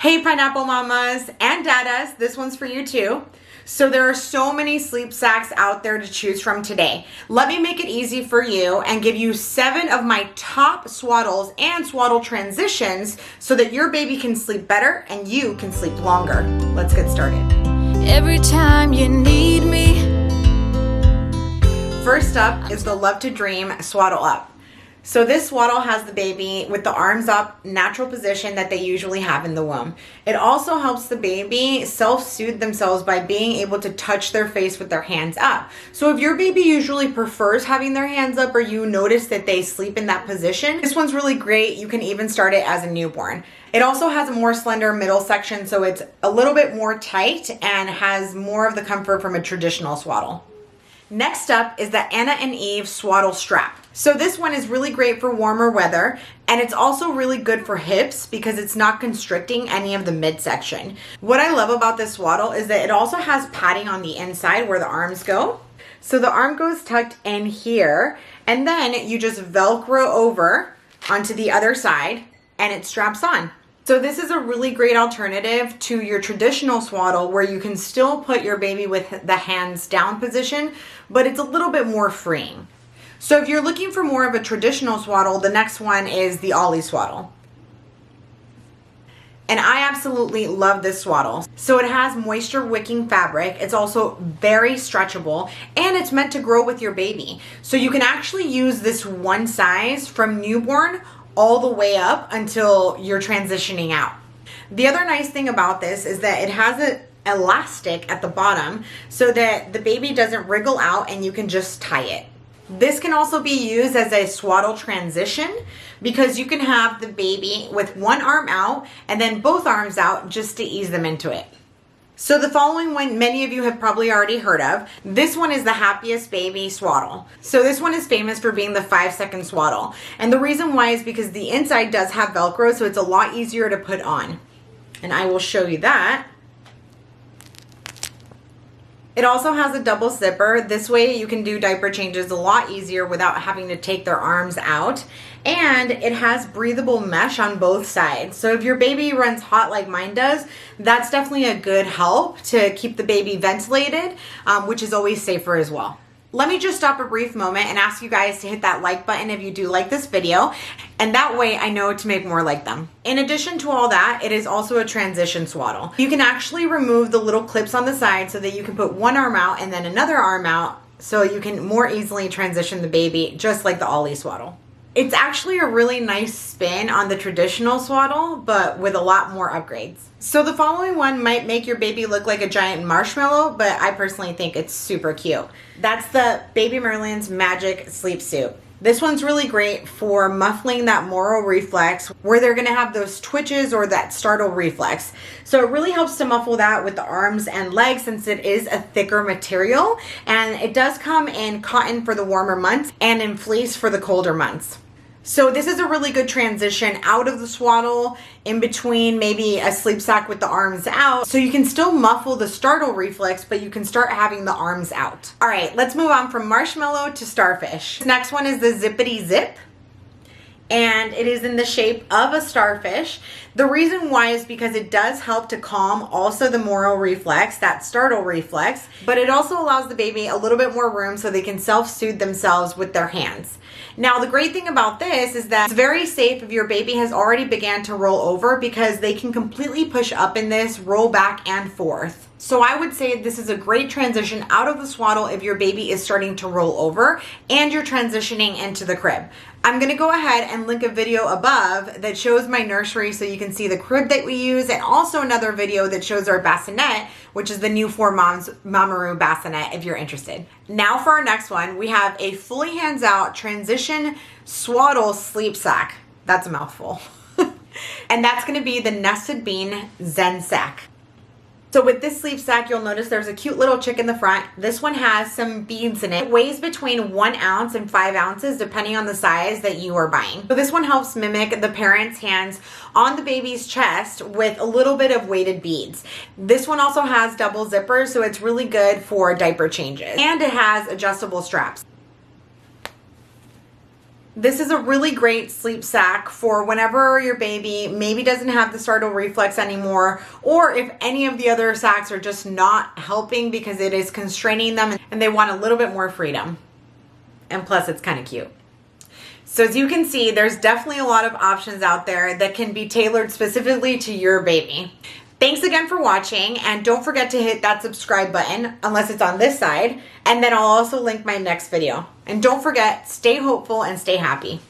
Hey pineapple mamas and dadas, this one's for you too. So there are so many sleep sacks out there to choose from today. Let me make it easy for you and give you 7 of my top swaddles and swaddle transitions so that your baby can sleep better and you can sleep longer. Let's get started. Every time you need me. First up is the Love to Dream Swaddle Up. So this swaddle has the baby with the arms up, natural position that they usually have in the womb. It also helps the baby self-soothe themselves by being able to touch their face with their hands up. So if your baby usually prefers having their hands up or you notice that they sleep in that position, this one's really great. You can even start it as a newborn. It also has a more slender middle section, so it's a little bit more tight and has more of the comfort from a traditional swaddle. Next up is the Anna and Eve Swaddle Strap. So this one is really great for warmer weather, and it's also really good for hips because it's not constricting any of the midsection. What I love about this swaddle is that it also has padding on the inside where the arms go. So the arm goes tucked in here, and then you just Velcro over onto the other side and it straps on. So this is a really great alternative to your traditional swaddle where you can still put your baby with the hands down position, but it's a little bit more freeing. So if you're looking for more of a traditional swaddle, the next one is the Ollie Swaddle. And I absolutely love this swaddle. So it has moisture wicking fabric. It's also very stretchable and it's meant to grow with your baby. So you can actually use this one size from newborn all the way up until you're transitioning out. The other nice thing about this is that it has an elastic at the bottom so that the baby doesn't wriggle out and you can just tie it. This can also be used as a swaddle transition because you can have the baby with one arm out and then both arms out just to ease them into it. So the following one, many of you have probably already heard of. This one is the Happiest Baby Swaddle. So this one is famous for being the 5-second swaddle. And the reason why is because the inside does have Velcro, so it's a lot easier to put on. And I will show you that. It also has a double zipper. This way you can do diaper changes a lot easier without having to take their arms out. And it has breathable mesh on both sides. So if your baby runs hot like mine does, that's definitely a good help to keep the baby ventilated, which is always safer as well. Let me just stop a brief moment and ask you guys to hit that like button if you do like this video, and that way I know to make more like them. In addition to all that, it is also a transition swaddle. You can actually remove the little clips on the side so that you can put one arm out and then another arm out so you can more easily transition the baby, just like the Ollie Swaddle. It's actually a really nice spin on the traditional swaddle, but with a lot more upgrades. So the following one might make your baby look like a giant marshmallow, but I personally think it's super cute. That's the Baby Merlin's Magic Sleepsuit. This one's really great for muffling that moral reflex where they're gonna have those twitches or that startle reflex. So it really helps to muffle that with the arms and legs since it is a thicker material, and it does come in cotton for the warmer months and in fleece for the colder months. So this is a really good transition out of the swaddle, in between maybe a sleep sack with the arms out. So you can still muffle the startle reflex, but you can start having the arms out. All right, let's move on from marshmallow to starfish. This next one is the Zippity Zip. And it is in the shape of a starfish. The reason why is because it does help to calm also the moral reflex, that startle reflex, but it also allows the baby a little bit more room so they can self-soothe themselves with their hands. Now, the great thing about this is that it's very safe if your baby has already began to roll over because they can completely push up in this, roll back and forth. So I would say this is a great transition out of the swaddle if your baby is starting to roll over and you're transitioning into the crib. I'm gonna go ahead and link a video above that shows my nursery so you can see the crib that we use, and also another video that shows our bassinet, which is the new 4Moms Mamaroo bassinet if you're interested. Now for our next one, we have a fully hands out transition swaddle sleep sack. That's a mouthful. And that's gonna be the Nested Bean Zen sack. So with this sleep sack, you'll notice there's a cute little chick in the front. This one has some beads in it. It weighs between 1 ounce and 5 ounces depending on the size that you are buying. So this one helps mimic the parent's hands on the baby's chest with a little bit of weighted beads. This one also has double zippers, so it's really good for diaper changes. And it has adjustable straps. This is a really great sleep sack for whenever your baby maybe doesn't have the startle reflex anymore, or if any of the other sacks are just not helping because it is constraining them and they want a little bit more freedom. And plus it's kind of cute. So as you can see, there's definitely a lot of options out there that can be tailored specifically to your baby. Thanks again for watching, and don't forget to hit that subscribe button, unless it's on this side, and then I'll also link my next video. And don't forget, stay hopeful and stay happy.